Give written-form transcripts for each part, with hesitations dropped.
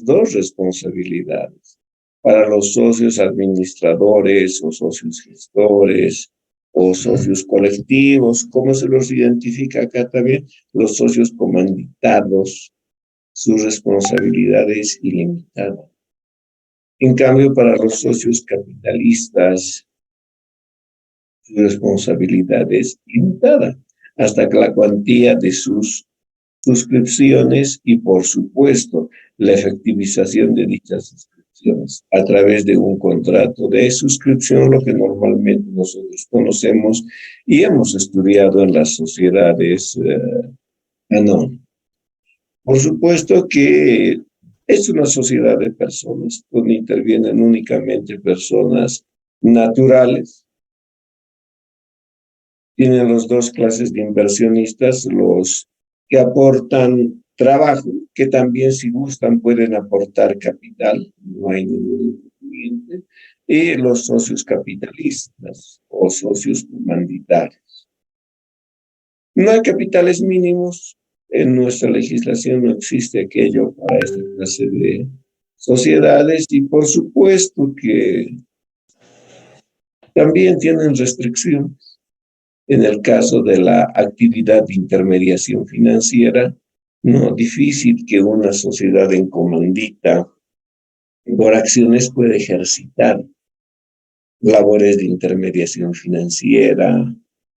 dos responsabilidades. Para los socios administradores o socios gestores o socios colectivos, ¿cómo se los identifica acá también? Los socios comanditados, su responsabilidad es ilimitada. En cambio, para los socios capitalistas, su responsabilidad es limitada hasta que la cuantía de sus suscripciones y, por supuesto, la efectivización de dichas suscripciones a través de un contrato de suscripción, lo que normalmente nosotros conocemos y hemos estudiado en las sociedades anónimas. Por supuesto que es una sociedad de personas donde intervienen únicamente personas naturales. Tienen las dos clases de inversionistas, los que aportan trabajo, que también si gustan pueden aportar capital, no hay ningún inconveniente, y los socios capitalistas o socios comandatarios. No hay capitales mínimos, en nuestra legislación no existe aquello para esta clase de sociedades y por supuesto que también tienen restricciones. En el caso de la actividad de intermediación financiera, no difícil que una sociedad en comandita por acciones pueda ejercitar labores de intermediación financiera,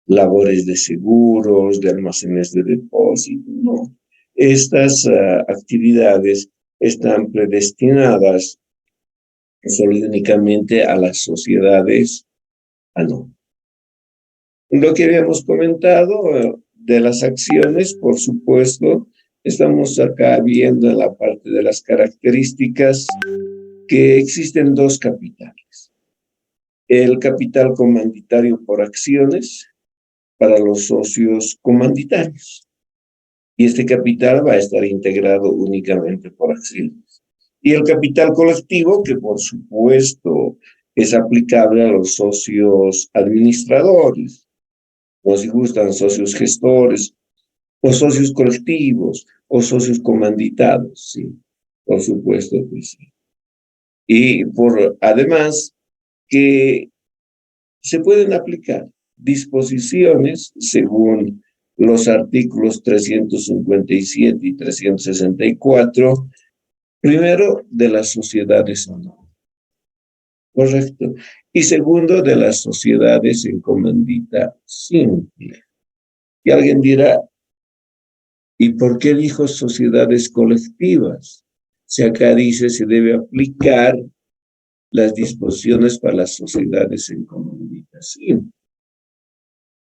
labores de seguros, de almacenes de depósito, no. Estas actividades están predestinadas solo y únicamente a las sociedades anónimas. Lo que habíamos comentado de las acciones, por supuesto, estamos acá viendo en la parte de las características que existen dos capitales. El capital comanditario por acciones para los socios comanditarios. Y este capital va a estar integrado únicamente por acciones. Y el capital colectivo, que por supuesto es aplicable a los socios administradores, o si gustan socios gestores, o socios colectivos, o socios comanditados, sí, por supuesto que sí. Y además que se pueden aplicar disposiciones según los artículos 357 y 364, primero de las sociedades anónimas, correcto, y segundo de las sociedades en comandita simple. Y alguien dirá, ¿y por qué dijo sociedades colectivas? Si acá dice se debe aplicar las disposiciones para las sociedades en comandita simple.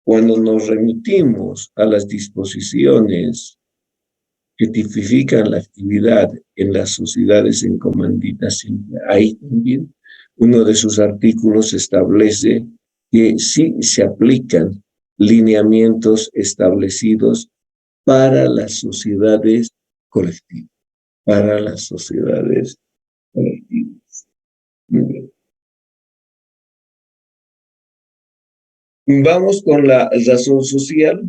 Cuando nos remitimos a las disposiciones que tipifican la actividad en las sociedades en comandita simple, ahí también uno de sus artículos establece que sí se aplican lineamientos establecidos para las sociedades colectivas, para las sociedades colectivas. Muy bien. Vamos con la razón social.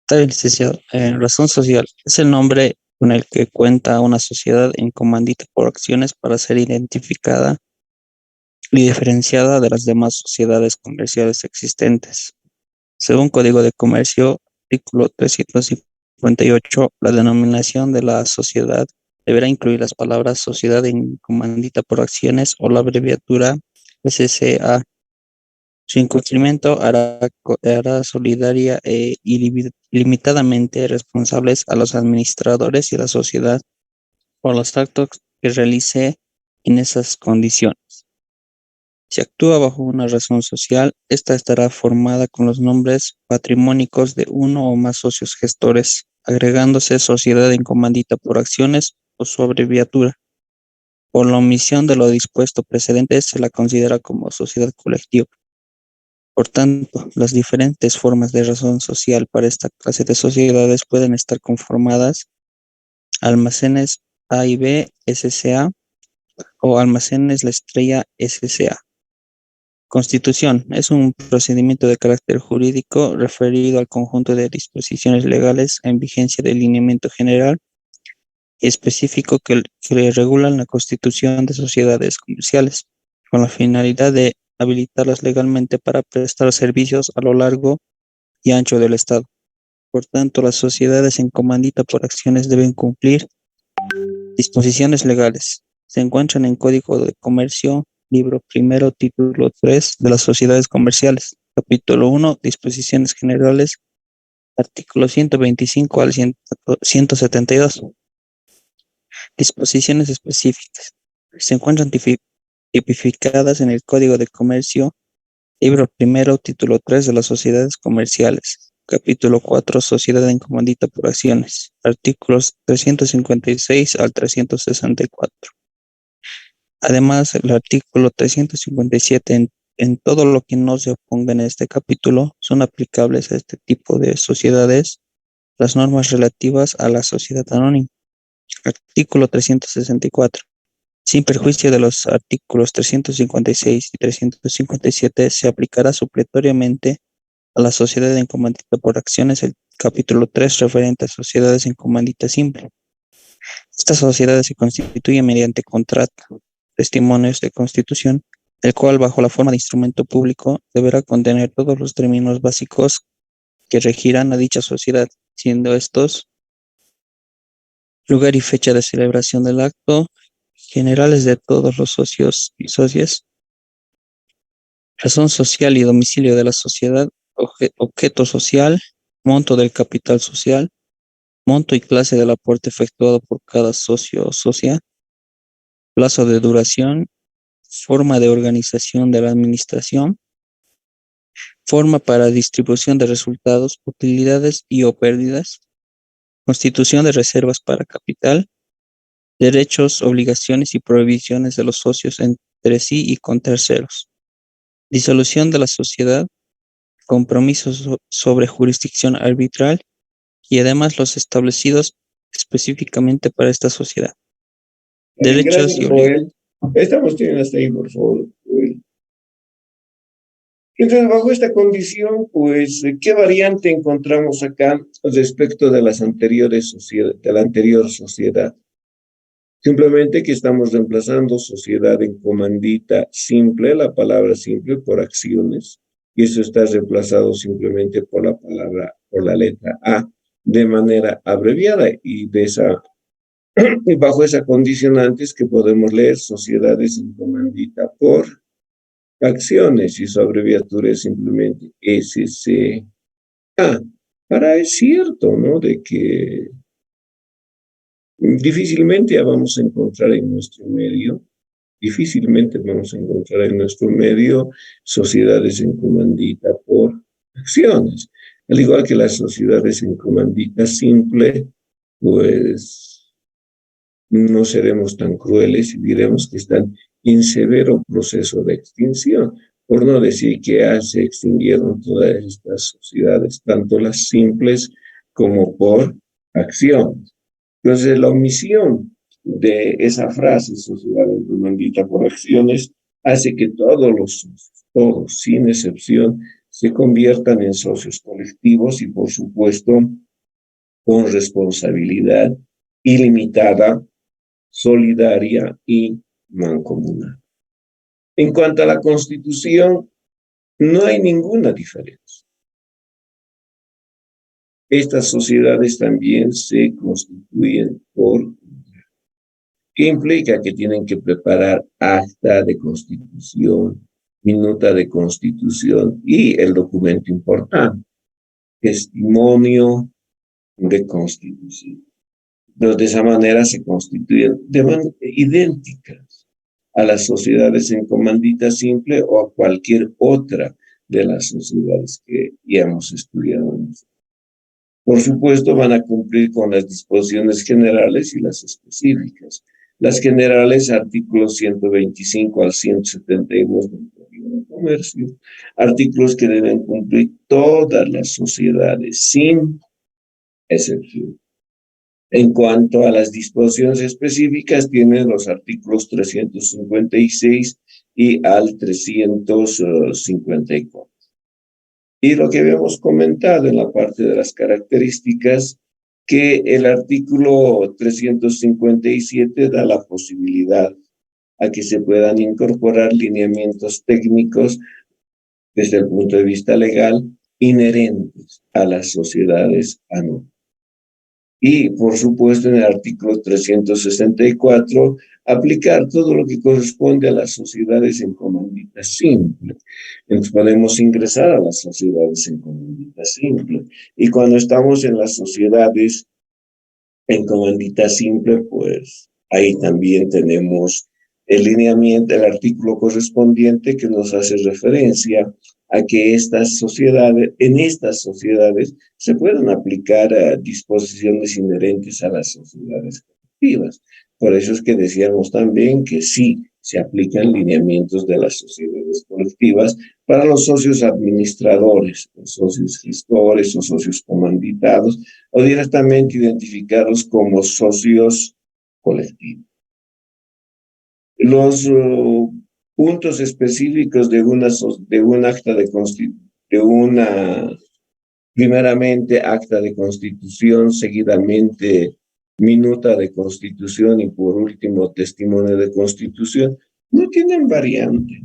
Está bien, licenciado. Razón social es el nombre con el que cuenta una sociedad en comandita por acciones para ser identificada y diferenciada de las demás sociedades comerciales existentes. Según Código de Comercio, artículo 358, la denominación de la sociedad deberá incluir las palabras sociedad en comandita por acciones o la abreviatura SCA. Su incumplimiento hará solidaria e ilimitadamente responsables a los administradores y a la sociedad por los actos que realice en esas condiciones. Si actúa bajo una razón social, esta estará formada con los nombres patrimónicos de uno o más socios gestores, agregándose sociedad en comandita por acciones o su abreviatura. Por la omisión de lo dispuesto precedente, se la considera como sociedad colectiva. Por tanto, las diferentes formas de razón social para esta clase de sociedades pueden estar conformadas Almacenes A y B SCA o Almacenes La Estrella SCA. Constitución es un procedimiento de carácter jurídico referido al conjunto de disposiciones legales en vigencia del lineamiento general y específico que regulan la constitución de sociedades comerciales, con la finalidad de habilitarlas legalmente para prestar servicios a lo largo y ancho del Estado. Por tanto, las sociedades en comandita por acciones deben cumplir disposiciones legales. Se encuentran en Código de Comercio, libro primero, título 3 de las sociedades comerciales, capítulo 1, disposiciones generales, artículo 125 al 172. Disposiciones específicas. Se encuentran tipificadas en el Código de Comercio, libro primero, título 3 de las sociedades comerciales, capítulo 4, sociedad en comandita por acciones, artículos 356 al 364. Además, el artículo 357 en todo lo que no se oponga en este capítulo son aplicables a este tipo de sociedades las normas relativas a la sociedad anónima. Artículo 364. Sin perjuicio de los artículos 356 y 357, se aplicará supletoriamente a la sociedad en comandita por acciones el capítulo 3 referente a sociedades en comandita simple. Estas sociedades se constituyen mediante contrato, testimonios de constitución, el cual bajo la forma de instrumento público deberá contener todos los términos básicos que regirán a dicha sociedad, siendo estos lugar y fecha de celebración del acto, generales de todos los socios y socias, razón social y domicilio de la sociedad, objeto social, monto del capital social, monto y clase del aporte efectuado por cada socio o socia, plazo de duración, forma de organización de la administración, forma para distribución de resultados, utilidades y o pérdidas, constitución de reservas para capital, derechos, obligaciones y prohibiciones de los socios entre sí y con terceros, disolución de la sociedad, compromisos sobre jurisdicción arbitral y además los establecidos específicamente para esta sociedad. Derechos Gracias, y Joel. Estamos teniendo hasta ahí, por favor, Joel. Entonces, bajo esta condición, pues, ¿qué variante encontramos acá respecto de las anteriores sociedades, de la anterior sociedad? Simplemente que estamos reemplazando sociedad en comandita simple, la palabra simple, por acciones, y eso está reemplazado simplemente por la palabra, por la letra A, de manera abreviada, y bajo esa condicionante es que podemos leer sociedades en comandita por acciones, y su abreviatura es simplemente SCA. Ahora es cierto, ¿no?, de que difícilmente vamos a encontrar en nuestro medio, difícilmente vamos a encontrar en nuestro medio sociedades en comandita por acciones. Al igual que las sociedades en comandita simple, pues no seremos tan crueles y diremos que están en severo proceso de extinción, por no decir que ya se extinguieron todas estas sociedades, tanto las simples como por acciones. Entonces, la omisión de esa frase, sociedad comandita por acciones, hace que todos, sin excepción, se conviertan en socios colectivos y, por supuesto, con responsabilidad ilimitada, solidaria y mancomunada. En cuanto a la Constitución, no hay ninguna diferencia. Estas sociedades también se constituyen por... ¿Qué implica? Que tienen que preparar acta de constitución, minuta de constitución y el documento importante, testimonio de constitución. Pero de esa manera se constituyen de manera idénticas a las sociedades en comandita simple o a cualquier otra de las sociedades que ya hemos estudiado. Por supuesto, van a cumplir con las disposiciones generales y las específicas. Las generales, artículos 125 al 172 del Código de Comercio, artículos que deben cumplir todas las sociedades sin excepción. En cuanto a las disposiciones específicas, tienen los artículos 356 y al 354. Y lo que habíamos comentado en la parte de las características, que el artículo 357 da la posibilidad a que se puedan incorporar lineamientos técnicos desde el punto de vista legal inherentes a las sociedades anónimas. Y, por supuesto, en el artículo 364, aplicar todo lo que corresponde a las sociedades en comandita simple. Entonces, podemos ingresar a las sociedades en comandita simple. Y cuando estamos en las sociedades en comandita simple, pues ahí también tenemos el lineamiento, el artículo correspondiente que nos hace referencia a que en estas sociedades se pueden aplicar disposiciones inherentes a las sociedades colectivas. Por eso es que decíamos también que sí se aplican lineamientos de las sociedades colectivas para los socios administradores, los socios gestores o socios comanditados, o directamente identificados como socios colectivos. Los puntos específicos de un acta de primeramente acta de constitución, seguidamente minuta de constitución y por último testimonio de constitución, no tienen variante,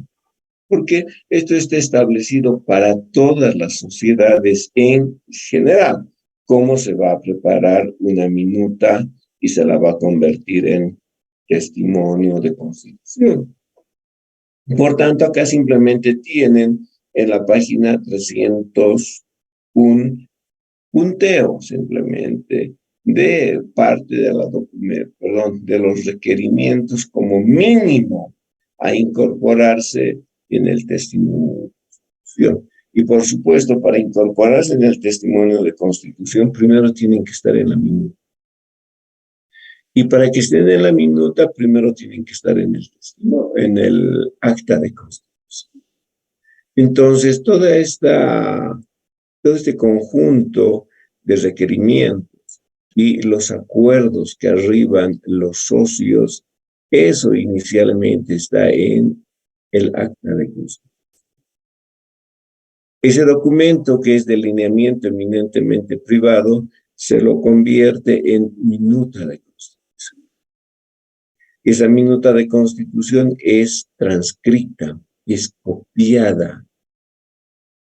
porque esto está establecido para todas las sociedades en general. Cómo se va a preparar una minuta y se la va a convertir en testimonio de constitución. Por tanto, acá simplemente tienen en la página 300 un punteo simplemente de parte de de los requerimientos como mínimo a incorporarse en el testimonio de constitución. Y por supuesto, para incorporarse en el testimonio de constitución, primero tienen que estar en la minuta. Y para que estén en la minuta, primero tienen que estar en en el acta de constitución. Entonces, todo este conjunto de requerimientos y los acuerdos que arriban los socios, eso inicialmente está en el acta de constitución. Ese documento, que es de lineamiento eminentemente privado, se lo convierte en minuta de constitución. Esa minuta de constitución es transcrita, es copiada,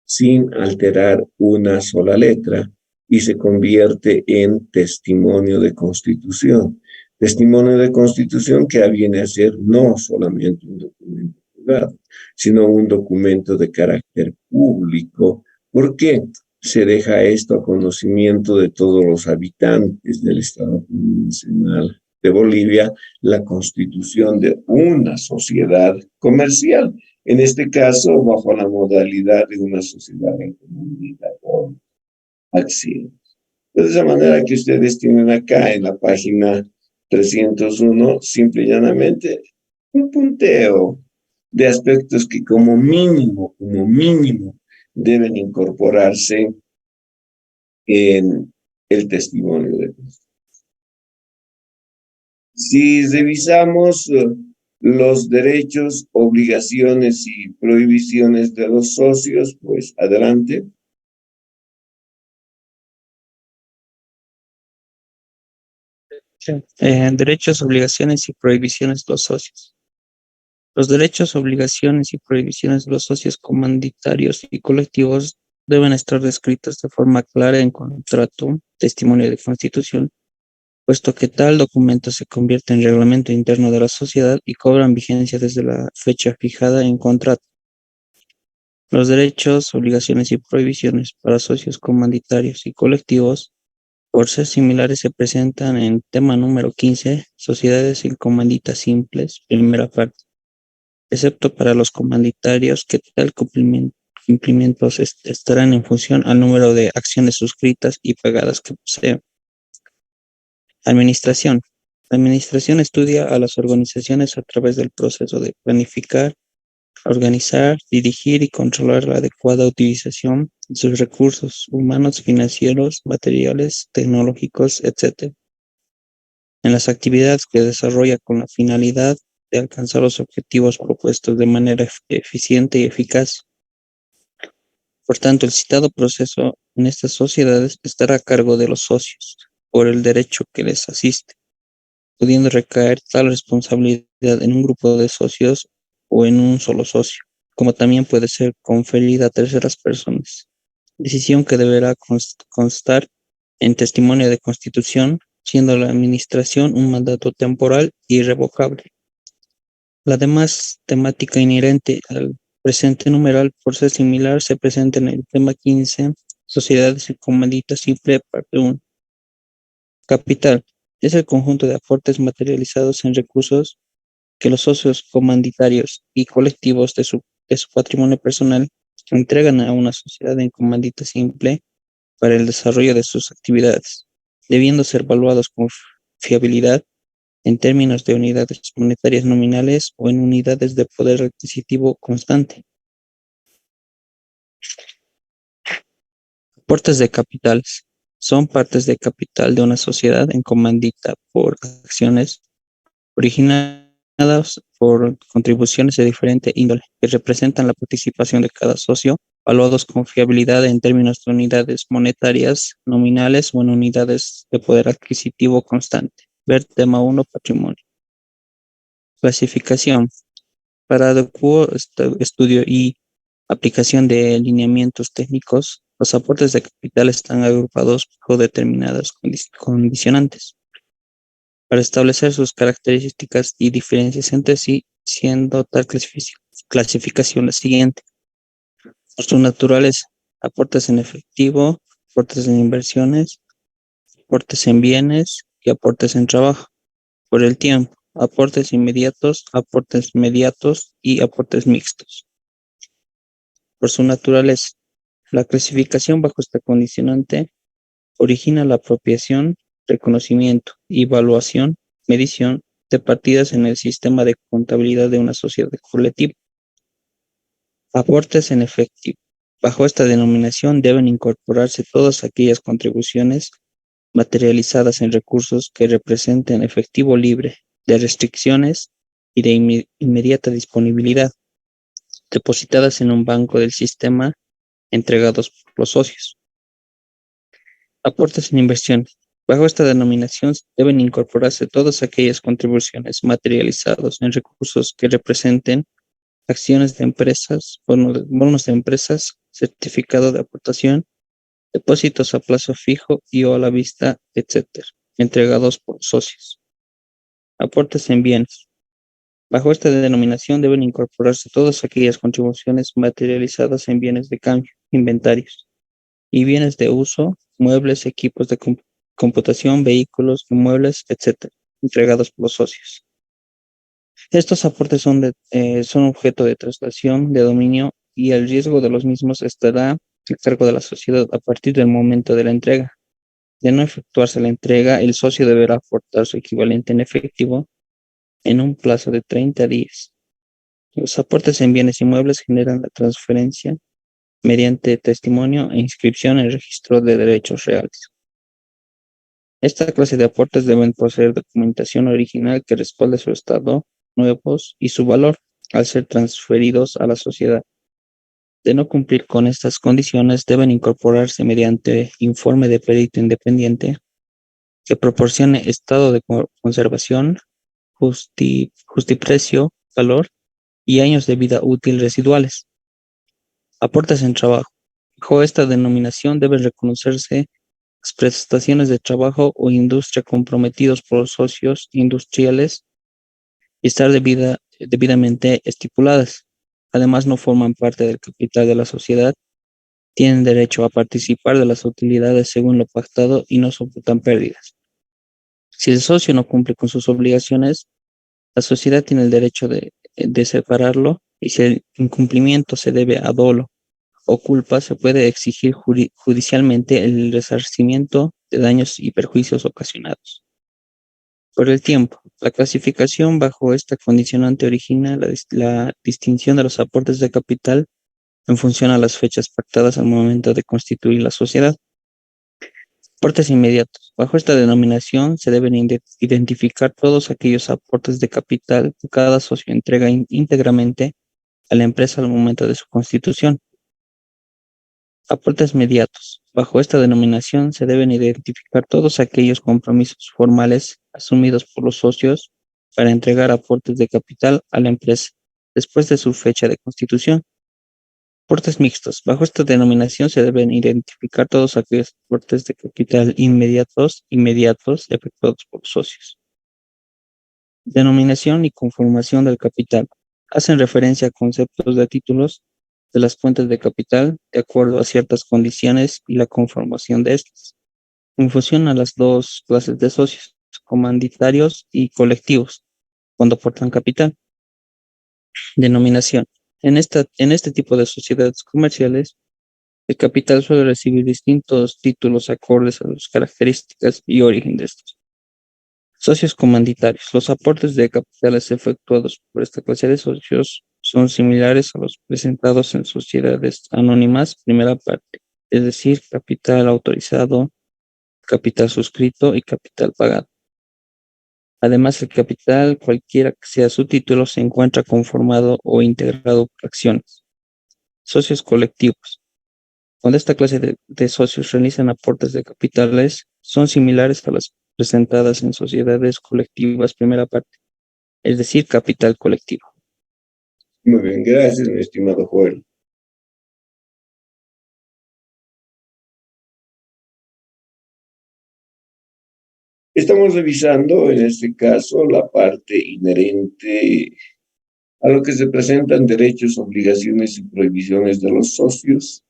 sin alterar una sola letra, y se convierte en testimonio de constitución. Testimonio de constitución que viene a ser no solamente un documento privado, sino un documento de carácter público. ¿Por qué? Se deja esto a conocimiento de todos los habitantes del Estado Nacional de Bolivia, la constitución de una sociedad comercial, en este caso bajo la modalidad de una sociedad en comunidad por acciones. De esa manera que ustedes tienen acá en la página 301, simple y llanamente, un punteo de aspectos que como mínimo, deben incorporarse en el testimonio de constitución. Si revisamos los derechos, obligaciones y prohibiciones de los socios, pues adelante. Derechos, obligaciones y prohibiciones de los socios. Los derechos, obligaciones y prohibiciones de los socios comanditarios y colectivos deben estar descritos de forma clara en contrato, testimonio de constitución, puesto que tal documento se convierte en reglamento interno de la sociedad y cobran vigencia desde la fecha fijada en contrato. Los derechos, obligaciones y prohibiciones para socios comanditarios y colectivos, por ser similares, se presentan en tema número 15, sociedades en comandita simples, primera parte, excepto para los comanditarios, que tal cumplimientos estarán en función al número de acciones suscritas y pagadas que poseen. Administración. La administración estudia a las organizaciones a través del proceso de planificar, organizar, dirigir y controlar la adecuada utilización de sus recursos humanos, financieros, materiales, tecnológicos, etc. en las actividades que desarrolla con la finalidad de alcanzar los objetivos propuestos de manera eficiente y eficaz. Por tanto, el citado proceso en estas sociedades estará a cargo de los socios por el derecho que les asiste, pudiendo recaer tal responsabilidad en un grupo de socios o en un solo socio, como también puede ser conferida a terceras personas, decisión que deberá constar en testimonio de constitución, siendo la administración un mandato temporal e irrevocable. La demás temática inherente al presente numeral, por ser similar, se presenta en el tema 15, Sociedades en comandita simple, parte 1. Capital. Es el conjunto de aportes materializados en recursos que los socios comanditarios y colectivos de su patrimonio personal entregan a una sociedad en comandita simple para el desarrollo de sus actividades, debiendo ser evaluados con fiabilidad en términos de unidades monetarias nominales o en unidades de poder adquisitivo constante. Aportes de capitales. Son partes de capital de una sociedad en comandita por acciones originadas por contribuciones de diferente índole, que representan la participación de cada socio, evaluados con fiabilidad en términos de unidades monetarias nominales o en unidades de poder adquisitivo constante. Ver tema 1, patrimonio. Clasificación. Para adecuado estudio y aplicación de lineamientos técnicos, los aportes de capital están agrupados bajo determinadas condicionantes para establecer sus características y diferencias entre sí, siendo tal clasificación la siguiente. Sus naturales: aportes en efectivo, aportes en inversiones, aportes en bienes y aportes en trabajo. Por el tiempo, aportes inmediatos, aportes mediatos y aportes mixtos. Por su naturaleza, la clasificación bajo esta condicionante origina la apropiación, reconocimiento, evaluación, medición de partidas en el sistema de contabilidad de una sociedad colectiva. Aportes en efectivo. Bajo esta denominación deben incorporarse todas aquellas contribuciones materializadas en recursos que representen efectivo libre de restricciones y de inmediata disponibilidad, depositadas en un banco del sistema, entregados por los socios. Aportes en inversiones. Bajo esta denominación deben incorporarse todas aquellas contribuciones materializadas en recursos que representen acciones de empresas, bonos de empresas, certificado de aportación, depósitos a plazo fijo y o a la vista, etcétera, entregados por socios. Aportes en bienes. Bajo esta denominación deben incorporarse todas aquellas contribuciones materializadas en bienes de cambio, inventarios y bienes de uso, muebles, equipos de computación, vehículos, inmuebles, etcétera, entregados por los socios. Estos aportes son objeto de traslación de dominio y el riesgo de los mismos estará a cargo de la sociedad a partir del momento de la entrega. De no efectuarse la entrega, el socio deberá aportar su equivalente en efectivo en un plazo de 30 días. Los aportes en bienes inmuebles generan la transferencia mediante testimonio e inscripción en el registro de derechos reales. Esta clase de aportes deben poseer documentación original que respalde su estado, nuevos y su valor al ser transferidos a la sociedad. De no cumplir con estas condiciones, deben incorporarse mediante informe de perito independiente que proporcione estado de conservación, justiprecio, valor y años de vida útil residuales. Aportes en trabajo. Bajo esta denominación deben reconocerse las prestaciones de trabajo o industria comprometidos por los socios industriales y estar debidamente estipuladas. Además, no forman parte del capital de la sociedad, tienen derecho a participar de las utilidades según lo pactado y no soportan pérdidas. Si el socio no cumple con sus obligaciones, la sociedad tiene el derecho de separarlo, y si el incumplimiento se debe a dolo o culpa, se puede exigir judicialmente el resarcimiento de daños y perjuicios ocasionados. Por el tiempo, la clasificación bajo esta condicionante origina la distinción de los aportes de capital en función a las fechas pactadas al momento de constituir la sociedad. Aportes inmediatos. Bajo esta denominación se deben identificar todos aquellos aportes de capital que cada socio entrega íntegramente a la empresa al momento de su constitución. Aportes mediatos. Bajo esta denominación se deben identificar todos aquellos compromisos formales asumidos por los socios para entregar aportes de capital a la empresa después de su fecha de constitución. Aportes mixtos. Bajo esta denominación se deben identificar todos aquellos aportes de capital inmediatos efectuados por los socios. Denominación y conformación del capital. Hacen referencia a conceptos de títulos de las fuentes de capital de acuerdo a ciertas condiciones y la conformación de estas. En función a las dos clases de socios, comanditarios y colectivos, cuando aportan capital. Denominación. En este tipo de sociedades comerciales, el capital suele recibir distintos títulos acordes a las características y origen de estos. Socios comanditarios. Los aportes de capitales efectuados por esta clase de socios son similares a los presentados en sociedades anónimas, primera parte, es decir, capital autorizado, capital suscrito y capital pagado. Además, el capital, cualquiera que sea su título, se encuentra conformado o integrado por acciones. Socios colectivos. Cuando esta clase de socios realizan aportes de capitales, son similares a las presentadas en sociedades colectivas, primera parte, es decir, capital colectivo. Muy bien, gracias, mi estimado Joel. Estamos revisando, en este caso, la parte inherente a lo que se presentan derechos, obligaciones y prohibiciones de los socios.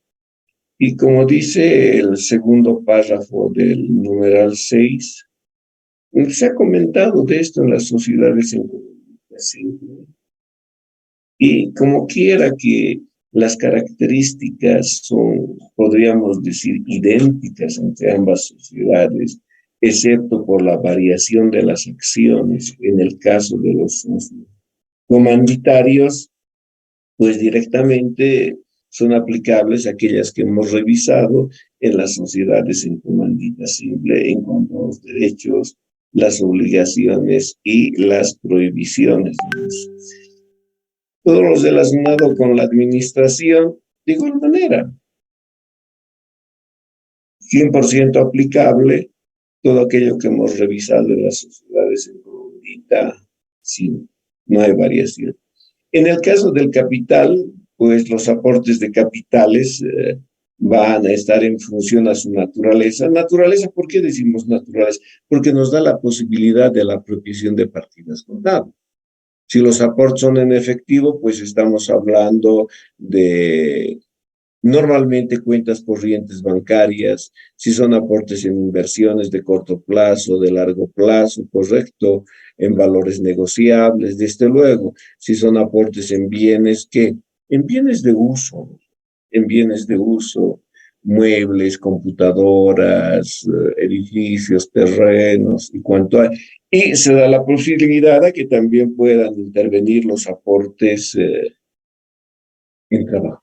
Y como dice el segundo párrafo del numeral 6, se ha comentado de esto en las sociedades en comunicación. Y como quiera que las características son, podríamos decir, idénticas entre ambas sociedades, excepto por la variación de las acciones en el caso de los socios comanditarios, pues directamente son aplicables aquellas que hemos revisado en las sociedades en comandita simple en cuanto a los derechos, las obligaciones y las prohibiciones. Todo lo relacionado con la administración, de igual manera, 100% aplicable todo aquello que hemos revisado en las sociedades en comandita, sí, no hay variación. En el caso del capital, pues los aportes de capitales van a estar en función a su naturaleza. Naturaleza, ¿por qué decimos naturaleza? Porque nos da la posibilidad de la apropiación de partidas contables. Si los aportes son en efectivo, pues estamos hablando de normalmente cuentas corrientes bancarias, si son aportes en inversiones de corto plazo, de largo plazo, correcto, en valores negociables, desde luego, si son aportes en bienes, ¿qué? En bienes de uso, muebles, computadoras, edificios, terrenos y cuanto hay. Y se da la posibilidad de que también puedan intervenir los aportes en trabajo.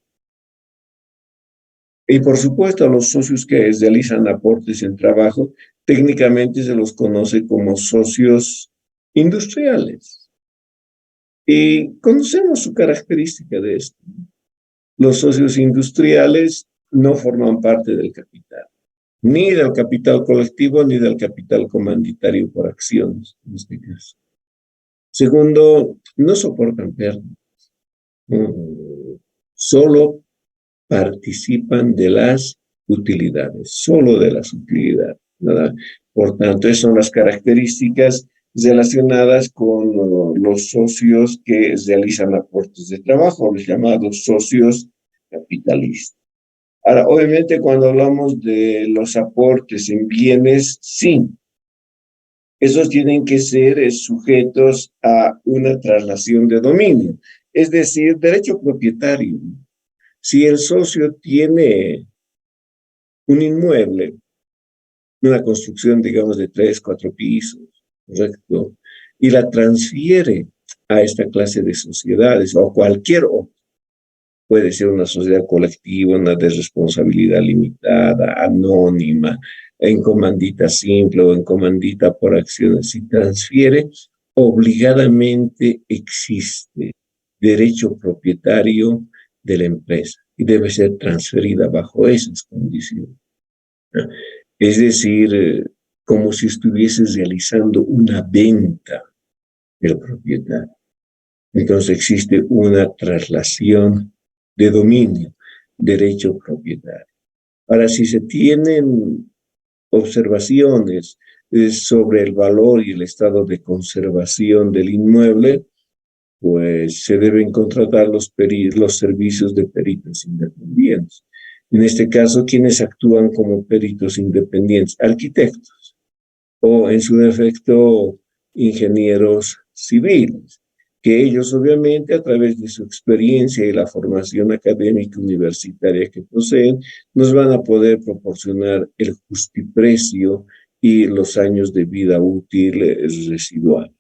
Y por supuesto, a los socios que realizan aportes en trabajo, técnicamente se los conoce como socios industriales. Y conocemos su característica de esto. Los socios industriales no forman parte del capital, ni del capital colectivo, ni del capital comanditario por acciones, en este caso. Segundo, no soportan pérdidas. Solo participan de las utilidades, solo de las utilidades, ¿verdad? Por tanto, esas son las características relacionadas con los socios que realizan aportes de trabajo, los llamados socios capitalistas. Ahora, obviamente, cuando hablamos de los aportes en bienes, sí, esos tienen que ser sujetos a una traslación de dominio, es decir, derecho propietario. Si el socio tiene un inmueble, una construcción, digamos, de 3, 4 pisos, ¿correcto? Y la transfiere a esta clase de sociedades o a cualquier otra, Puede ser una sociedad colectiva, una de responsabilidad limitada, anónima, en comandita simple o en comandita por acciones. Si transfiere, obligadamente existe derecho propietario de la empresa y debe ser transferida bajo esas condiciones. ¿No? Es decir, como si estuvieses realizando una venta del propietario. Entonces existe una traslación de dominio, derecho propietario. Ahora, si se tienen observaciones sobre el valor y el estado de conservación del inmueble, pues se deben contratar los servicios de peritos independientes. En este caso, ¿quiénes actúan como peritos independientes? Arquitectos o, en su defecto, ingenieros civiles, que ellos obviamente a través de su experiencia y la formación académica universitaria que poseen, nos van a poder proporcionar el justiprecio y los años de vida útil residual.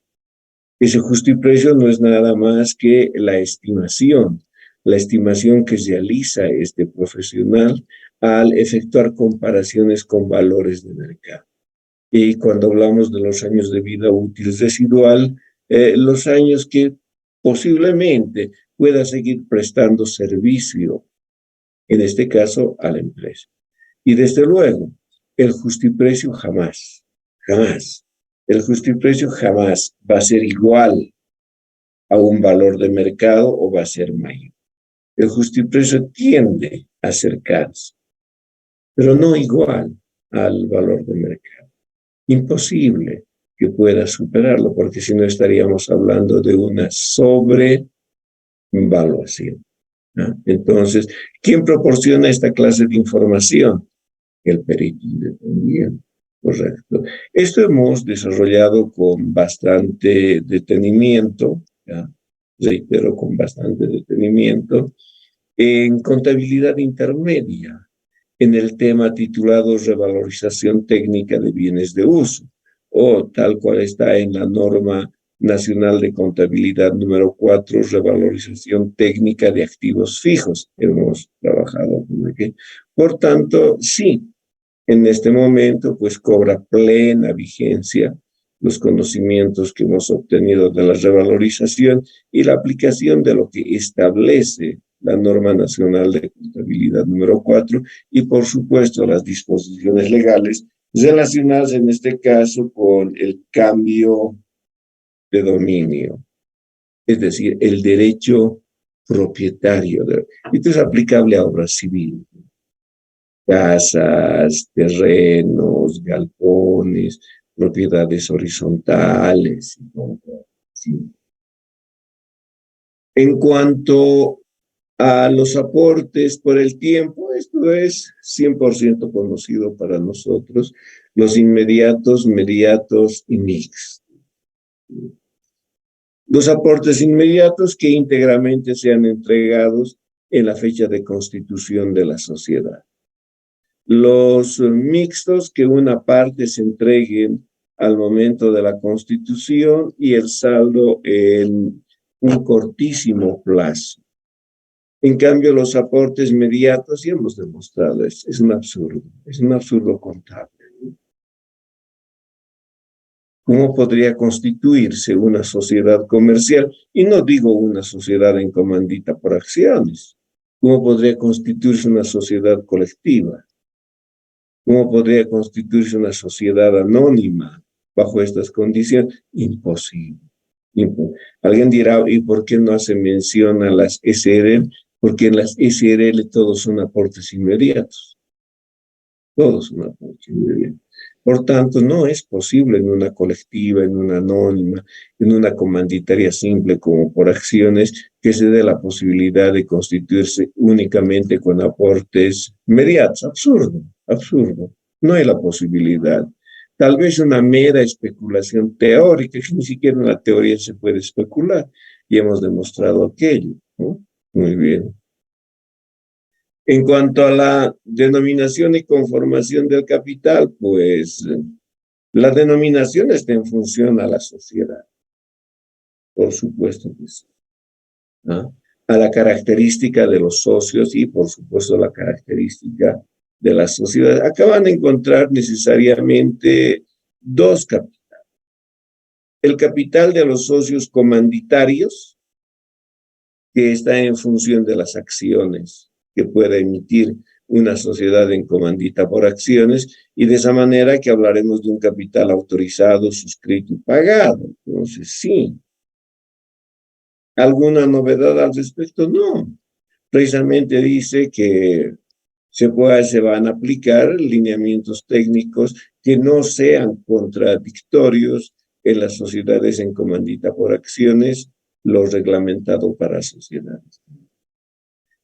Ese justiprecio no es nada más que la estimación que realiza este profesional al efectuar comparaciones con valores de mercado. Y cuando hablamos de los años de vida útil residual, los años que posiblemente pueda seguir prestando servicio, en este caso a la empresa. Y desde luego, el justiprecio jamás, jamás, el justiprecio jamás va a ser igual a un valor de mercado o va a ser mayor. El justiprecio tiende a acercarse, pero no igual al valor de mercado. Imposible que pueda superarlo, porque si no estaríamos hablando de una sobrevaluación, ¿no? Entonces, ¿quién proporciona esta clase de información? El perito independiente, correcto. Esto hemos desarrollado con bastante detenimiento, ¿ya? Reitero, con bastante detenimiento, en contabilidad intermedia, en el tema titulado Revalorización técnica de bienes de uso, o tal cual está en la norma nacional de contabilidad número 4, revalorización técnica de activos fijos. Hemos trabajado con aquí. Por tanto, sí, en este momento pues cobra plena vigencia los conocimientos que hemos obtenido de la revalorización y la aplicación de lo que establece la norma nacional de contabilidad número 4 y por supuesto las disposiciones legales relacionadas en este caso con el cambio de dominio, es decir, el derecho propietario. Esto es aplicable a obras civiles, casas, terrenos, galpones, propiedades horizontales. Sí. En cuanto a los aportes por el tiempo, esto es 100% conocido para nosotros, los inmediatos, mediatos y mixtos. Los aportes inmediatos que íntegramente sean entregados en la fecha de constitución de la sociedad. Los mixtos que una parte se entreguen al momento de la constitución y el saldo en un cortísimo plazo. En cambio, los aportes inmediatos, ya hemos demostrado, es un absurdo contable. ¿Cómo podría constituirse una sociedad comercial? Y no digo una sociedad en comandita por acciones. ¿Cómo podría constituirse una sociedad colectiva? ¿Cómo podría constituirse una sociedad anónima bajo estas condiciones? Imposible. Alguien dirá, ¿y por qué no hace mención a las SRL? Porque en las SRL todos son aportes inmediatos. Todos son aportes inmediatos. Por tanto, no es posible en una colectiva, en una anónima, en una comanditaria simple como por acciones, que se dé la posibilidad de constituirse únicamente con aportes inmediatos. Absurdo, absurdo. No hay la posibilidad. Tal vez una mera especulación teórica, que ni siquiera en la teoría se puede especular, y hemos demostrado aquello, ¿no? Muy bien. En cuanto a la denominación y conformación del capital, pues la denominación está en función a la sociedad, por supuesto que sí, ¿no? a la característica de los socios y, por supuesto, la característica de la sociedad. Acá van a encontrar necesariamente dos capitales. El capital de los socios comanditarios, que está en función de las acciones que pueda emitir una sociedad en comandita por acciones, y de esa manera que hablaremos de un capital autorizado, suscrito y pagado. Entonces, sí. ¿Alguna novedad al respecto? No. Precisamente dice que se van a aplicar lineamientos técnicos que no sean contradictorios en las sociedades en comandita por acciones, lo reglamentado para sociedades.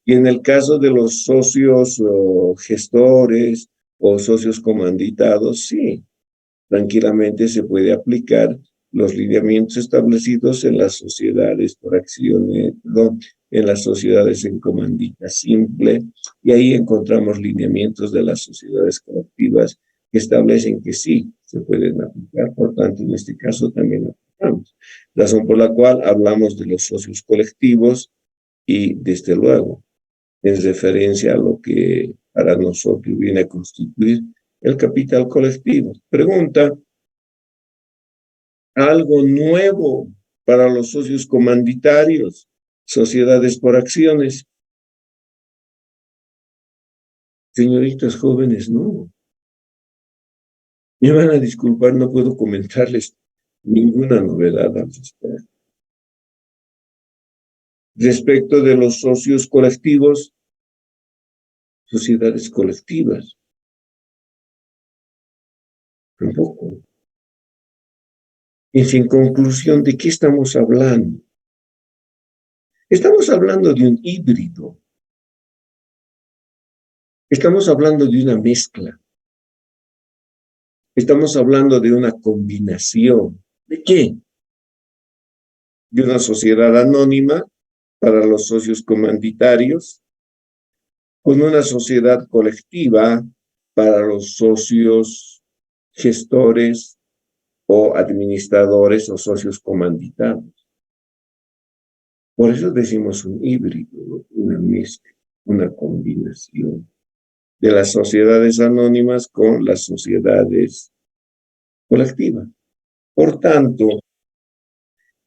Y en el caso de los socios o gestores o socios comanditados, sí, tranquilamente se puede aplicar los lineamientos establecidos en las sociedades por acciones, perdón, en las sociedades en comandita simple, y ahí encontramos lineamientos de las sociedades colectivas que establecen que sí se pueden aplicar, por tanto, en este caso también aplicamos. Razón por la cual hablamos de los socios colectivos y, desde luego, en referencia a lo que para nosotros viene a constituir el capital colectivo. Pregunta: algo nuevo para los socios comanditarios, sociedades por acciones. Señoritas jóvenes, no. Me van a disculpar, no puedo comentarles ninguna novedad al respecto. Respecto de los socios colectivos, sociedades colectivas, tampoco. Y sin conclusión, ¿de qué estamos hablando? Estamos hablando de un híbrido. Estamos hablando de una mezcla. Estamos hablando de una combinación. ¿De qué? De una sociedad anónima para los socios comanditarios, con una sociedad colectiva para los socios gestores o administradores o socios comanditados. Por eso decimos un híbrido, una mezcla, una combinación de las sociedades anónimas con las sociedades colectivas. Por tanto,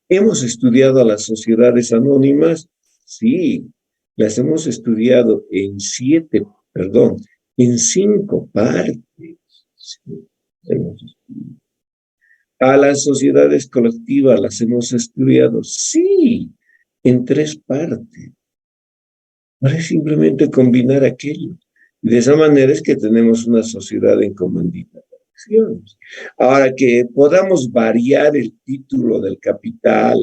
¿hemos estudiado a las sociedades anónimas? Sí, las hemos estudiado en en 5 partes. Sí, ¿a las sociedades colectivas las hemos estudiado? Sí, en 3 partes. Ahora es simplemente combinar aquello. Y de esa manera es que tenemos una sociedad en comandita de acciones. Ahora, que podamos variar el título del capital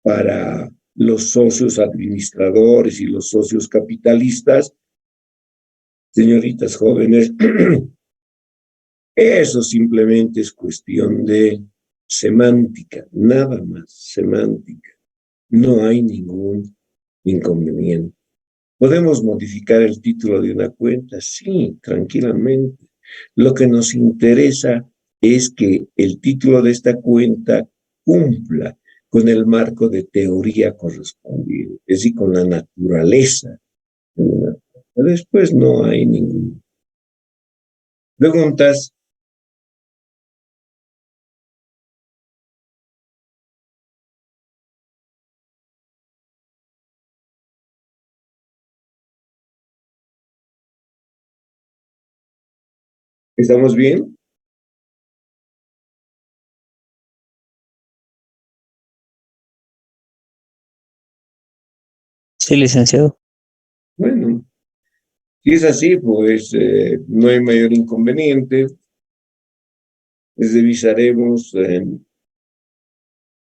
para los socios administradores y los socios capitalistas, señoritas jóvenes, eso simplemente es cuestión de semántica, nada más, semántica. No hay ningún inconveniente. ¿Podemos modificar el título de una cuenta? Sí, tranquilamente. Lo que nos interesa es que el título de esta cuenta cumpla con el marco de teoría correspondiente, es decir, con la naturaleza. Después no hay ningún. ¿Preguntas? ¿Estamos bien? Sí, licenciado. Bueno, si es así, pues no hay mayor inconveniente. Les revisaremos en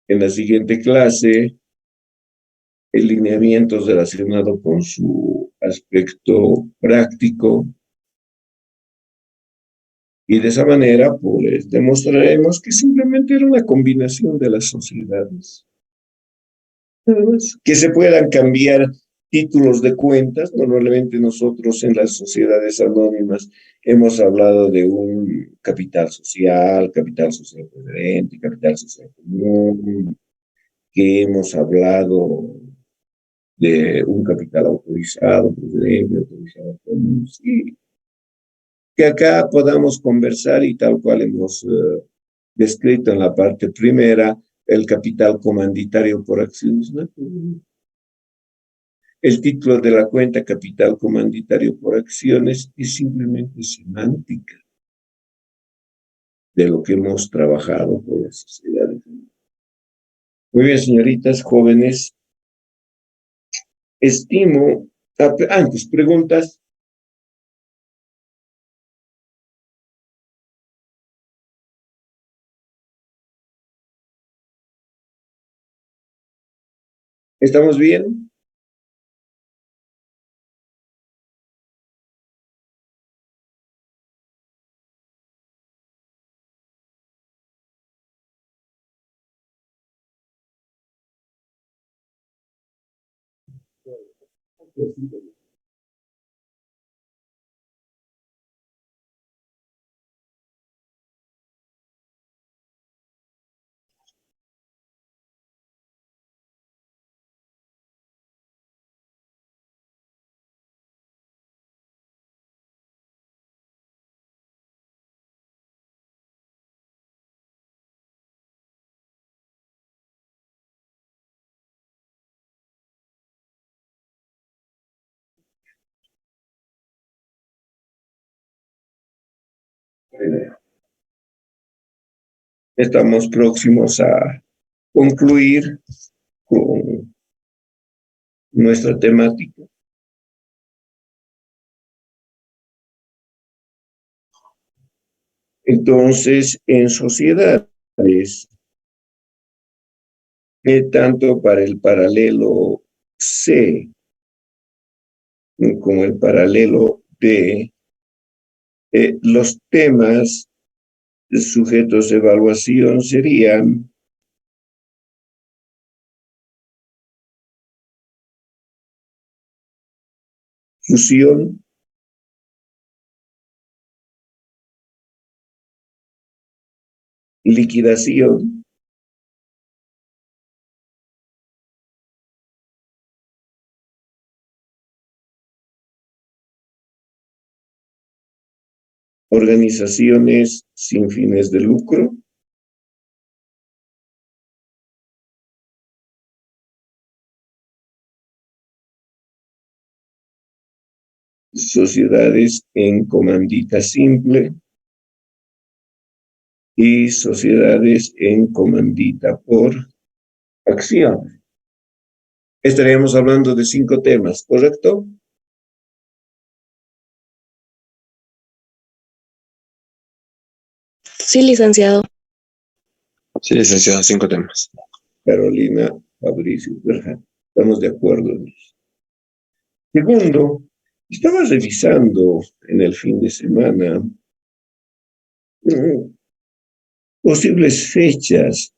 la siguiente clase el lineamiento relacionado con su aspecto práctico, y de esa manera pues demostraremos que simplemente era una combinación de las sociedades. Nada más. Que se puedan cambiar títulos de cuentas. Normalmente nosotros en las sociedades anónimas hemos hablado de un capital social preferente, capital social común, que hemos hablado de un capital autorizado, preferente, autorizado común, sí, que acá podamos conversar y tal cual hemos descrito en la parte primera, el capital comanditario por acciones, ¿no? El título de la cuenta capital comanditario por acciones es simplemente semántica de lo que hemos trabajado con la sociedad. Muy bien, señoritas, jóvenes, estimo, antes, preguntas. ¿Estamos bien? Estamos próximos a concluir con nuestra temática. Entonces, en sociedades, tanto para el paralelo C como el paralelo D, los temas sujetos de evaluación serían fusión, liquidación, organizaciones sin fines de lucro, sociedades en comandita simple y sociedades en comandita por acción. Estaríamos hablando de 5 temas, ¿correcto? Sí, licenciado. Sí, licenciado, 5 temas. Carolina, Fabricio, ¿verdad? Estamos de acuerdo en eso. Segundo, estaba revisando en el fin de semana posibles fechas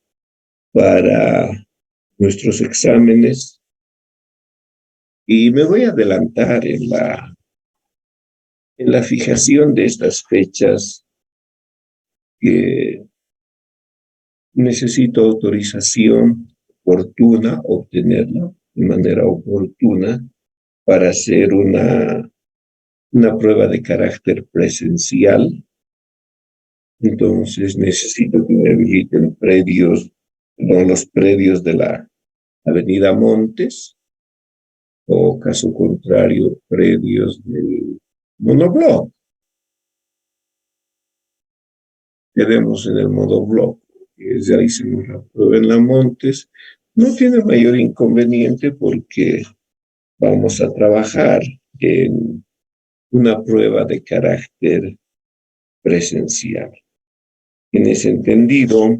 para nuestros exámenes y me voy a adelantar en la fijación de estas fechas que necesito autorización oportuna, obtenerla de manera oportuna para hacer una prueba de carácter presencial. Entonces necesito que me habiliten predios, no los predios de la Avenida Montes, o caso contrario, predios del monobloc. Quedemos en el monobloc, que ya hicimos la prueba en la Montes. No tiene mayor inconveniente porque vamos a trabajar en una prueba de carácter presencial. En ese entendido,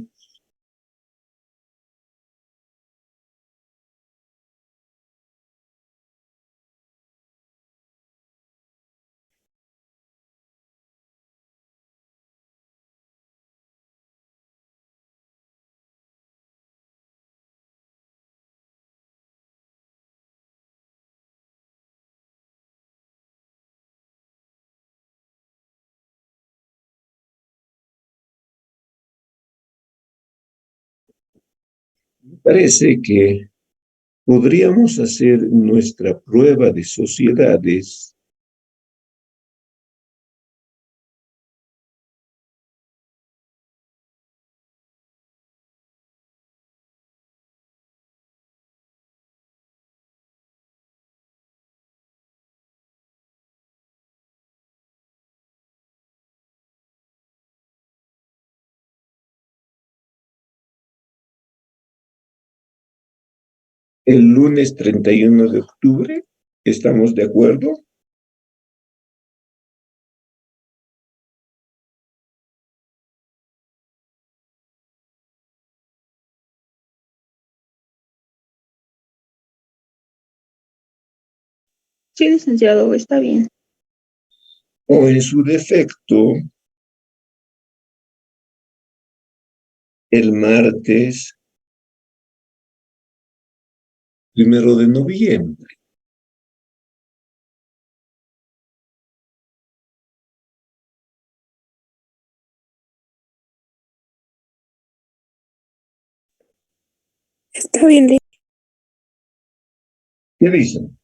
parece que podríamos hacer nuestra prueba de sociedades el lunes 31 de octubre. ¿Estamos de acuerdo? Sí, licenciado, está bien. O en su defecto, el martes 1 de noviembre. Está bien, ¿Qué dicen?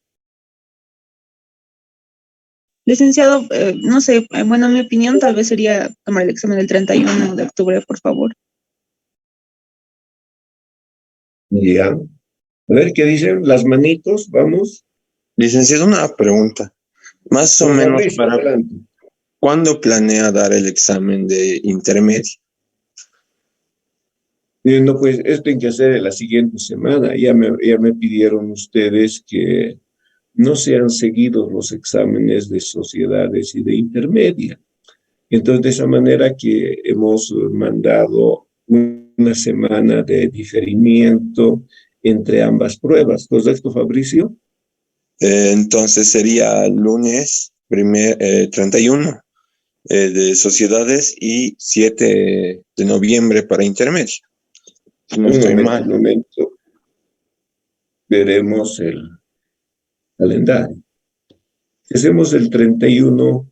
licenciado, no sé, bueno, en mi opinión tal vez sería tomar el examen el 31 de octubre, por favor. Ya. A ver, ¿qué dicen? Las manitos, vamos. Licenciado, una pregunta. Más o Don menos, Fabricio, ¿para adelante. cuándo planea dar el examen de intermedio? No, pues esto hay que hacer en la siguiente semana. Ya me pidieron ustedes que no sean seguidos los exámenes de sociedades y de intermedia. Entonces, de esa manera que hemos mandado una semana de diferimiento entre ambas pruebas. ¿Correcto, Fabricio? Entonces sería lunes 31 de sociedades y 7 de noviembre para intermedio. Si no Un estoy momento, un mal. momento. Veremos el calendario. Si hacemos el 31,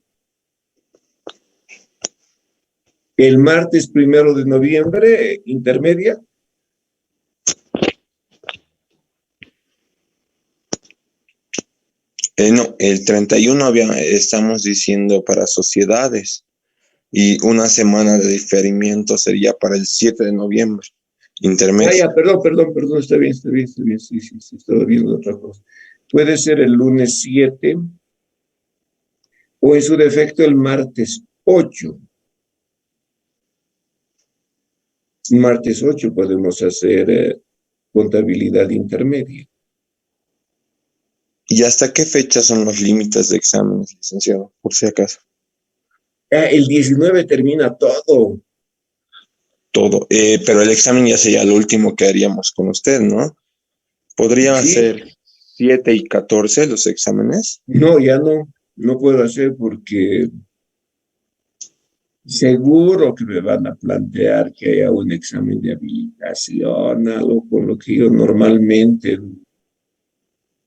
el martes 1 de noviembre, intermedia. No, el 31 estamos diciendo para sociedades y una semana de diferimiento sería para el 7 de noviembre, Ah, intermedio. ya, perdón, está bien, sí, estaba viendo otra cosa. Puede ser el lunes 7 o en su defecto el martes 8. Martes 8 podemos hacer contabilidad intermedia. ¿Y hasta qué fecha son los límites de exámenes, licenciado? Por si acaso. Ah, el 19 termina todo. Todo. Pero el examen ya sería lo último que haríamos con usted, ¿no? ¿Podría Sí, ser 7 y 14 los exámenes? no, ya no puedo hacer porque seguro que me van a plantear que haya un examen de habilitación, algo con lo que yo normalmente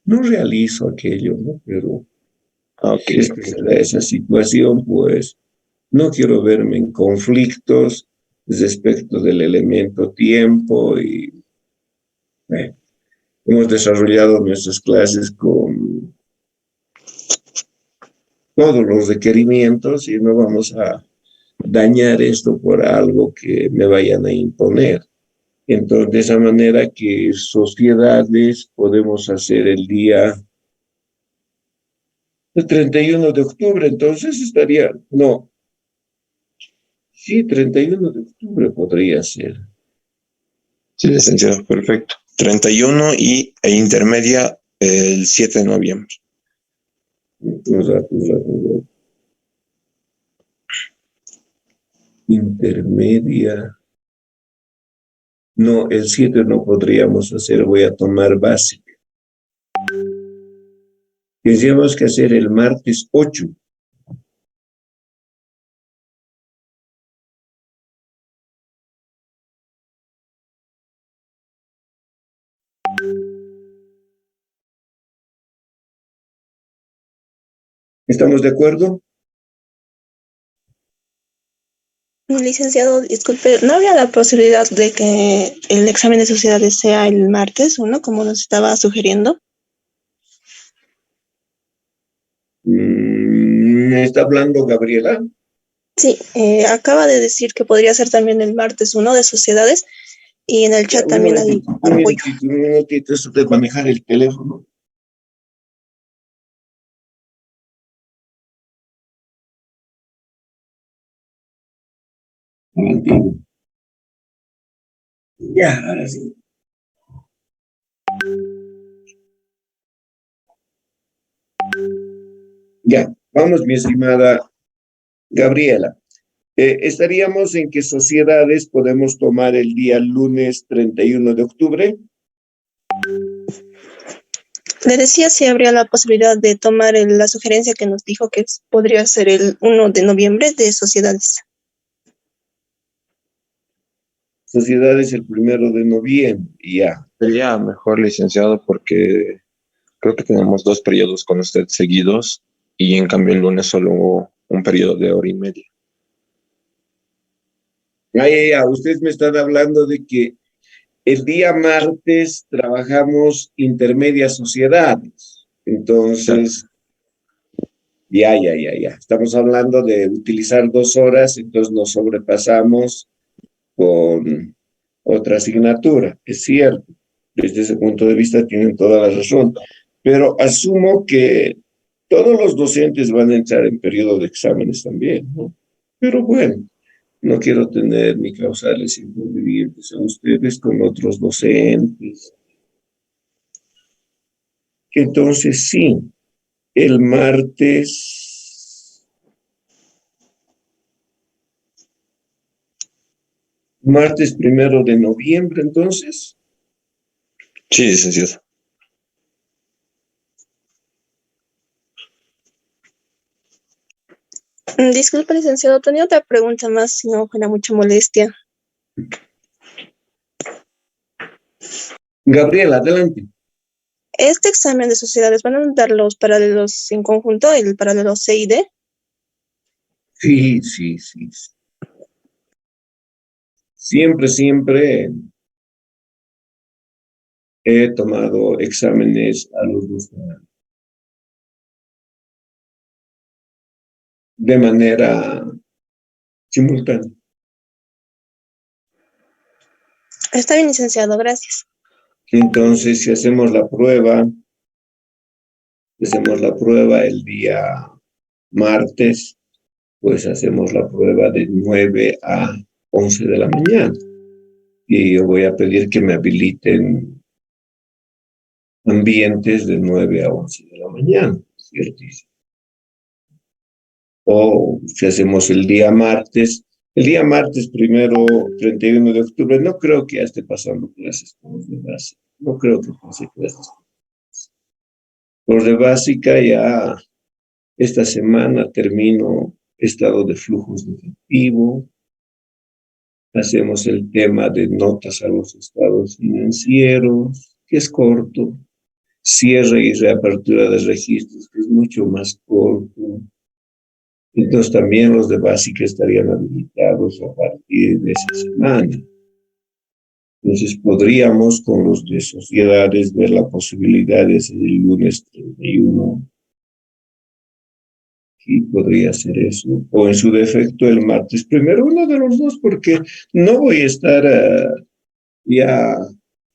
no realizo aquello, ¿no? Pero Ah, ok, si es que ok. se da esa situación, pues no quiero verme en conflictos respecto del elemento tiempo y eh, hemos desarrollado nuestras clases con todos los requerimientos y no vamos a dañar esto por algo que me vayan a imponer. Entonces, de esa manera que sociedades podemos hacer el 31 de octubre, entonces estaría, no, sí, 31 de octubre podría ser. Sí, licenciado, perfecto. 31 e intermedia el 7 de noviembre. Intermedia. No, el 7 no podríamos hacer, voy a tomar básica. Tendríamos que hacer el martes 8. ¿Estamos de acuerdo? Licenciado, disculpe, ¿no habría la posibilidad de que el examen de sociedades sea el martes 1, como nos estaba sugiriendo? ¿Me está hablando Gabriela? Sí, acaba de decir que podría ser también el martes 1 de sociedades y en el Ya, chat también hay apoyo. un minutito, eso de manejar el teléfono. Un momentito. Ya, ahora sí. Ya, vamos, mi estimada Gabriela. Estaríamos en que sociedades podemos tomar el día lunes 31 de octubre. Le decía si habría la posibilidad de tomar la sugerencia que nos dijo que podría ser el 1 de noviembre de sociedades. Sociedades el 1 de noviembre, ya. Sería mejor, licenciado, porque creo que tenemos 2 periodos con usted seguidos y en cambio el lunes solo hubo un periodo de hora y media. Ya. Ustedes me están hablando de que el día martes trabajamos intermedias sociedades. Entonces, ya. Estamos hablando de utilizar 2 horas, entonces nos sobrepasamos con otra asignatura. Es cierto, desde ese punto de vista tienen toda la razón, pero asumo que todos los docentes van a entrar en periodo de exámenes también, ¿no? Pero bueno, no quiero tener ni causarles inconvenientes a ustedes con otros docentes. Entonces, sí, el martes 1 de noviembre, entonces. Sí, licenciado. Disculpe, licenciado, tenía otra pregunta más, si no fuera mucha molestia. Gabriela, adelante. Este examen de sociedades, ¿van a dar los paralelos en conjunto, el paralelo C y D? Sí. Siempre he tomado exámenes a los dos de manera simultánea. Está bien, licenciado, gracias. Entonces, si hacemos la prueba el día martes, pues hacemos la prueba de 9 a 11 de la mañana. Y yo voy a pedir que me habiliten ambientes de 9 a 11 de la mañana, ¿ciertísimo? O si hacemos el día martes 1 de octubre, no creo que ya esté pasando clases por los de básica, no creo que pase clases. Por de básica ya esta semana termino estado de flujos de efectivo, hacemos el tema de notas a los estados financieros, que es corto, cierre y reapertura de registros, que es mucho más corto. Entonces también los de básica estarían habilitados a partir de esa semana. Entonces podríamos con los de sociedades ver la posibilidad de hacer el lunes 31, y podría ser eso, o en su defecto el martes primero, uno de los dos, porque no voy a estar ya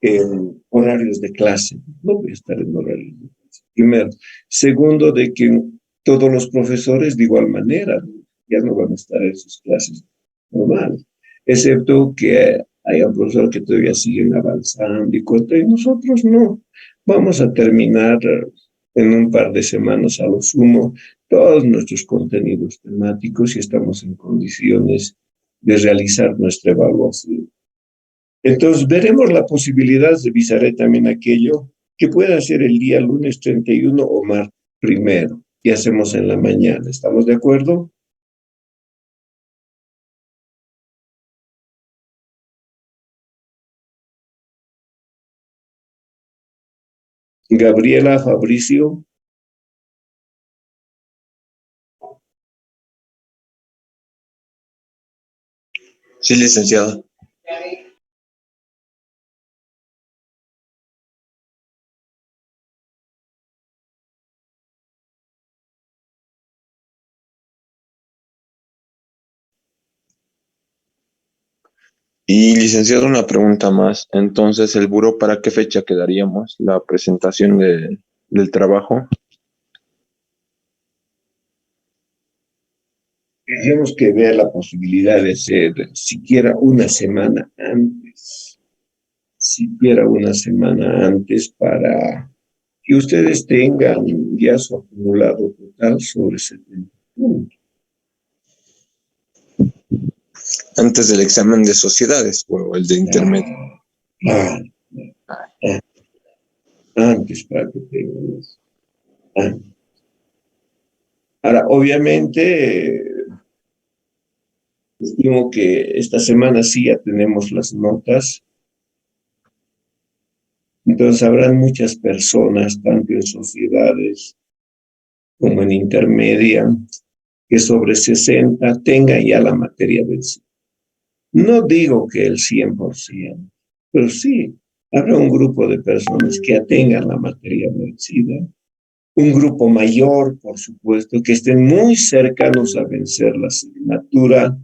en horarios de clase, no voy a estar en horarios de clase, primero. Segundo, de que todos los profesores de igual manera ya no van a estar en sus clases normales, excepto que haya un profesor que todavía siguen avanzando y nosotros no. Vamos a terminar en un par de semanas a lo sumo todos nuestros contenidos temáticos y estamos en condiciones de realizar nuestra evaluación. Entonces, veremos la posibilidad, revisaré también aquello que pueda ser el día lunes 31 o martes primero, y hacemos en la mañana. ¿Estamos de acuerdo? Gabriela, Fabricio. Sí, licenciado. Y licenciado, una pregunta más. Entonces, ¿el buró para qué fecha quedaríamos? La presentación del trabajo. Tendríamos que ver la posibilidad de ser siquiera una semana antes, siquiera una semana antes para que ustedes tengan ya su acumulado total sobre 70 puntos. Antes del examen de sociedades o el de intermedio. Ah, ah, antes para que tengan eso. Antes. Ahora, obviamente, estimo que esta semana sí ya tenemos las notas. Entonces habrán muchas personas, tanto en sociedades como en intermedia, que sobre 60 tengan ya la materia vencida. No digo que el 100%, pero sí, habrá un grupo de personas que ya tengan la materia vencida. Un grupo mayor, por supuesto, que estén muy cercanos a vencer la asignatura.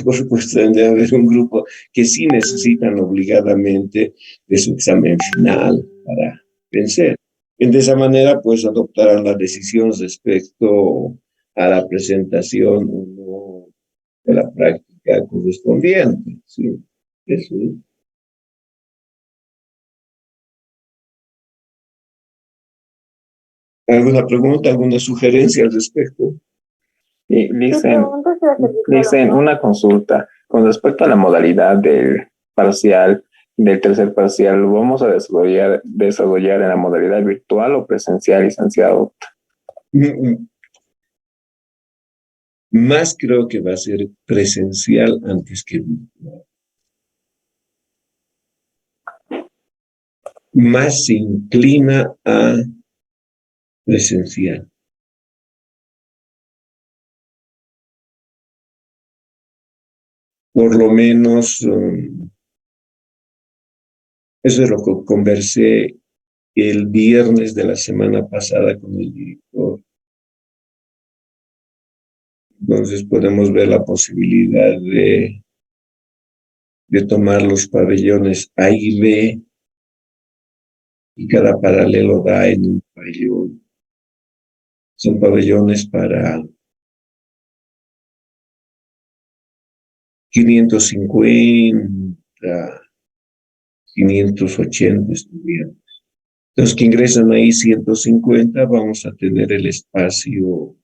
Por supuesto, debe haber un grupo que sí necesitan obligadamente de su examen final para vencer. Y de esa manera, pues, adoptarán las decisiones respecto a la presentación o no de la práctica correspondiente. Sí, eso es. ¿Alguna pregunta, alguna sugerencia al respecto? Y dicen una consulta con respecto a la modalidad del parcial, del tercer parcial, ¿lo vamos a desarrollar en la modalidad virtual o presencial, licenciado? Más creo que va a ser presencial antes que virtual. Más se inclina a presencial. Por lo menos, eso es lo que conversé el viernes de la semana pasada con el director. Entonces podemos ver la posibilidad de tomar los pabellones A y B, y cada paralelo da en un pabellón. Son pabellones para 550, 580 estudiantes. Los que ingresan ahí 150, vamos a tener el espacio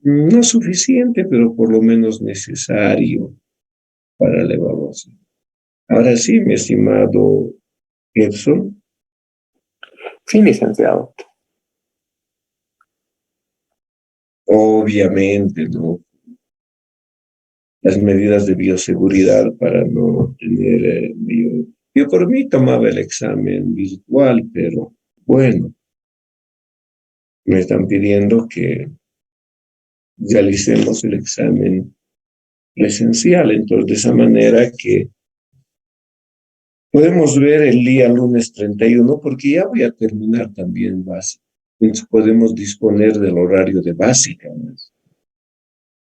no suficiente, pero por lo menos necesario para la evaluación. Ahora sí, mi estimado Edson, Sí, licenciado. obviamente, ¿no? Las medidas de bioseguridad para no tener yo por mí tomaba el examen virtual, pero bueno, me están pidiendo que realicemos el examen presencial, entonces de esa manera que podemos ver el día lunes 31, porque ya voy a terminar también básica. Entonces podemos disponer del horario de básica, ¿no?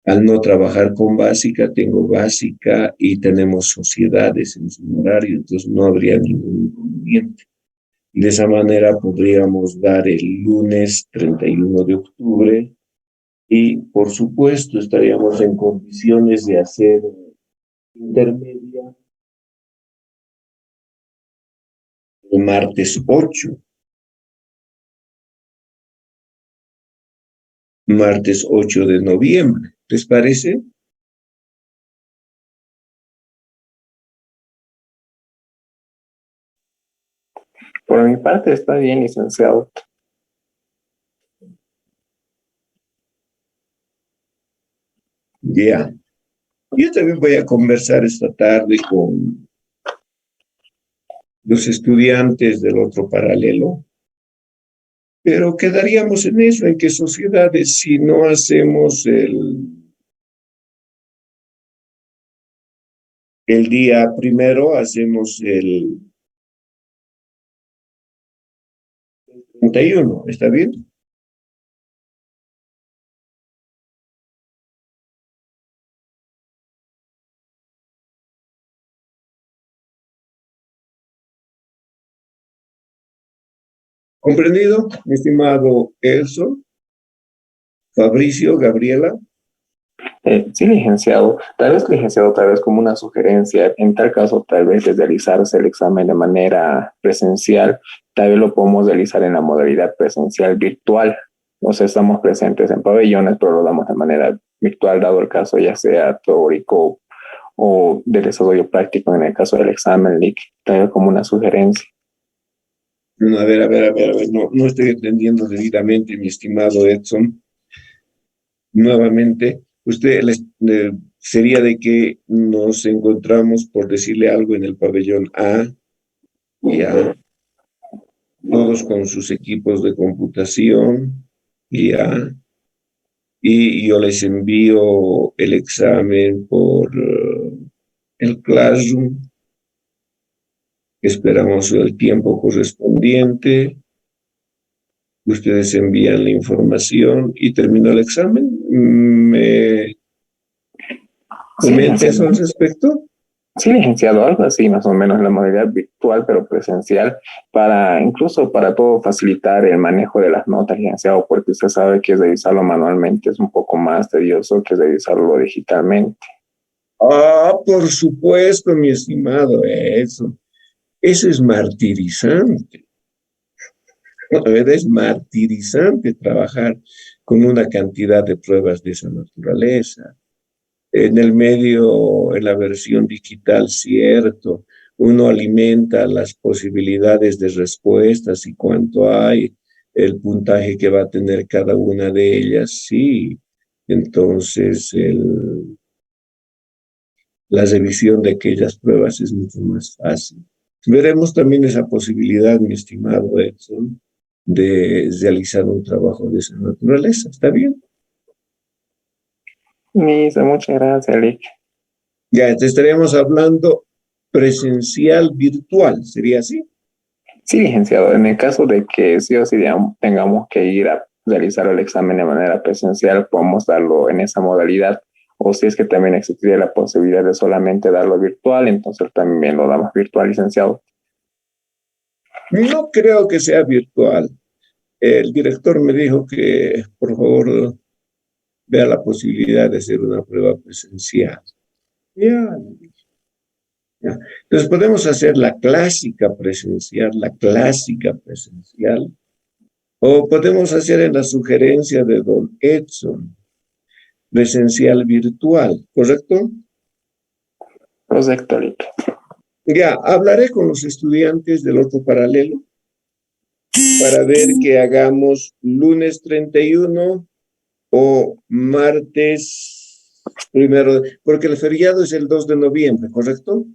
Al no trabajar con básica, tengo básica y tenemos sociedades en su horario, entonces no habría ningún inconveniente. Y de esa manera podríamos dar el lunes 31 de octubre y, por supuesto, estaríamos en condiciones de hacer intermedia el martes 8. Martes 8 de noviembre. ¿Les parece? Por mi parte está bien, licenciado. Ya. Yo también voy a conversar esta tarde con los estudiantes del otro paralelo, pero quedaríamos en eso, en que sociedades, si no hacemos El día primero hacemos el 31, ¿está bien? ¿Comprendido, mi estimado Elson, Fabricio, Gabriela? Sí, licenciado. Tal vez como una sugerencia, en tal caso, tal vez de realizarse el examen de manera presencial, tal vez lo podemos realizar en la modalidad presencial virtual. O sea, estamos presentes en pabellones, pero lo damos de manera virtual, dado el caso ya sea teórico o de desarrollo práctico en el caso del examen, LIC, tal vez como una sugerencia. No, a ver, no estoy entendiendo debidamente, mi estimado Edson. Nuevamente, sería de que nos encontramos, por decirle algo, en el pabellón A, ya, todos con sus equipos de computación, ya, y yo les envío el examen por el Classroom, esperamos el tiempo correspondiente, ustedes envían la información y termino el examen. ¿Me Sí, comenta eso licenciado. al respecto? Sí, licenciado, algo así, más o menos en la modalidad virtual, pero presencial, para incluso para todo facilitar el manejo de las notas, licenciado, porque usted sabe que revisarlo manualmente es un poco más tedioso que revisarlo digitalmente. Ah, por supuesto, mi estimado, eso es martirizante. La verdad es martirizante trabajar con una cantidad de pruebas de esa naturaleza. En el medio, en la versión digital, cierto, uno alimenta las posibilidades de respuestas y cuánto hay, el puntaje que va a tener cada una de ellas, sí. Entonces, la revisión de aquellas pruebas es mucho más fácil. Veremos también esa posibilidad, mi estimado Edson, de realizar un trabajo de esa naturaleza. ¿Está bien? Misa, muchas gracias, Lick. Ya, te estaríamos hablando presencial virtual, ¿sería así? Sí, licenciado, en el caso de que sí o sí tengamos que ir a realizar el examen de manera presencial, podemos darlo en esa modalidad. O si es que también existiría la posibilidad de solamente darlo virtual, entonces también lo damos virtual, licenciado. No creo que sea virtual. El director me dijo que, por favor, vea la posibilidad de hacer una prueba presencial. Ya, ya. Entonces podemos hacer la clásica presencial, o podemos hacer en la sugerencia de don Edson, presencial virtual, ¿correcto? Correcto, Lick. Ya, hablaré con los estudiantes del otro paralelo para ver que hagamos lunes 31 o martes primero, porque el feriado es el 2 de noviembre, ¿correcto?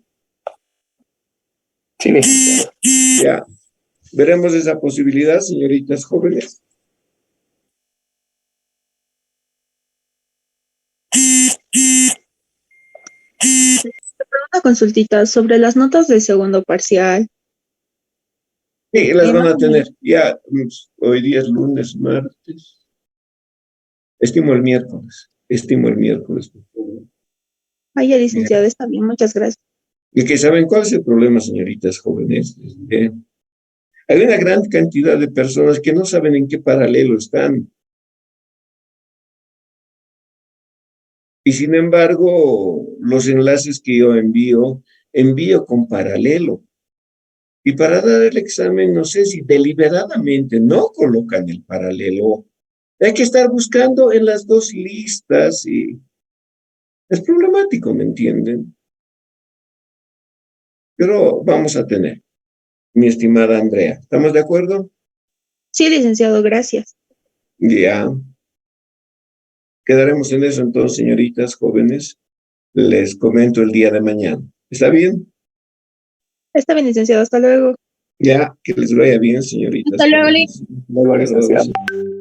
Sí, licenciado. Ya, veremos esa posibilidad, señoritas jóvenes. Una consultita sobre las notas del segundo parcial. Sí, las van Más a o menos. tener. Ya, hoy día es lunes, martes. Estimo el miércoles. Estimo el miércoles, por favor. Ay, ya, Ya. licenciado, está bien, muchas gracias. Y que saben cuál es el problema, señoritas jóvenes. Hay una gran cantidad de personas que no saben en qué paralelo están. Y sin embargo, los enlaces que yo envío con paralelo. Y para dar el examen, no sé si deliberadamente no colocan el paralelo. Hay que estar buscando en las dos listas y es problemático, ¿me entienden? Pero vamos a tener, mi estimada Andrea. ¿Estamos de acuerdo? Sí, licenciado, gracias. Ya. Quedaremos en eso entonces, señoritas jóvenes. Les comento el día de mañana. ¿Está bien? Está bien, licenciado, hasta luego. Ya, que les vaya bien, señoritas Hasta luego, Liz. jóvenes. Luego, licenciado. Adiós.